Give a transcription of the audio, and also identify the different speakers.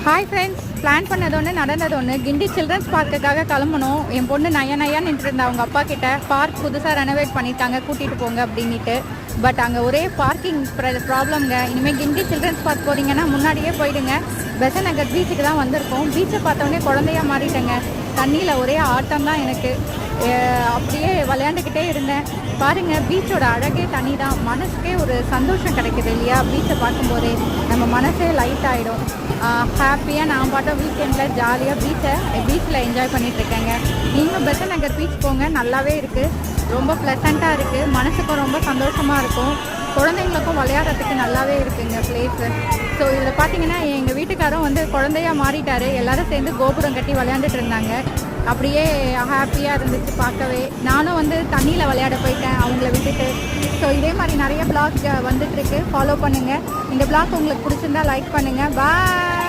Speaker 1: Hi friends, plan பண்ணது ஒன்று நடந்தது ஒன்று. கிண்டி சில்ட்ரன்ஸ் பார்க்குக்காக கிளம்பணும். என் பொண்ணு நையா நின்றுட்டு இருந்தா அவங்க அப்பா கிட்ட. பார்க் புதுசாக ரெனோவேட் பண்ணியிருக்காங்க, கூட்டிகிட்டு போங்க அப்படின்ட்டு. பட் அங்கே ஒரே பார்க்கிங் ப்ராப்ளம்ங்க. இனிமேல் கிண்டி சில்ட்ரன்ஸ் பார்க் போகிறீங்கன்னா முன்னாடியே போயிடுங்க. பெசன்ட் நகர் பீச்சுக்கு தான் வந்திருக்கோம். பீச்சை பார்த்தோன்னே குழந்தையாக மாறிட்டேங்க. தண்ணியில் ஒரே ஆட்டம் தான் எனக்கு. அப்படியே விளையாண்டுக்கிட்டே இருந்தேன். பாருங்கள், பீச்சோட அழகே தனி தான். மனசுக்கே ஒரு சந்தோஷம் கிடைக்குது இல்லையா? பீச்சை பார்க்கும்போதே நம்ம மனசே லைட் ஆகிடும். ஹாப்பியாக நான் பாட்டும் வீக்கெண்டில் ஜாலியாக பீச்சில் என்ஜாய் பண்ணிகிட்ருக்கேங்க. நீங்களும் பெசன்ட் நகர் பீச் போங்க, நல்லாவே இருக்குது. ரொம்ப ப்ளசண்ட்டாக இருக்குது. மனசுக்கும் ரொம்ப சந்தோஷமாக இருக்கும். குழந்தைங்களுக்கும் விளையாடுறதுக்கு நல்லாவே இருக்குங்க பிளேஸு. ஸோ இதில் பார்த்தீங்கன்னா எங்கள் வீட்டுக்காரும் வந்து குழந்தையாக மாறிட்டார். எல்லோரும் சேர்ந்து கோபுரம் கட்டி விளையாண்டுட்டு இருந்தாங்க. அப்படியே ஹாப்பியாக இருந்துச்சு பார்க்கவே. நானும் வந்து தண்ணியில் விளையாட போயிட்டேன் அவங்கள விட்டுட்டு. ஸோ இதே மாதிரி நிறைய பிளாக் வந்துட்டுருக்கு, ஃபாலோ பண்ணுங்கள். இந்த பிளாக் உங்களுக்கு பிடிச்சிருந்தா லைக் பண்ணுங்கள். பாய்.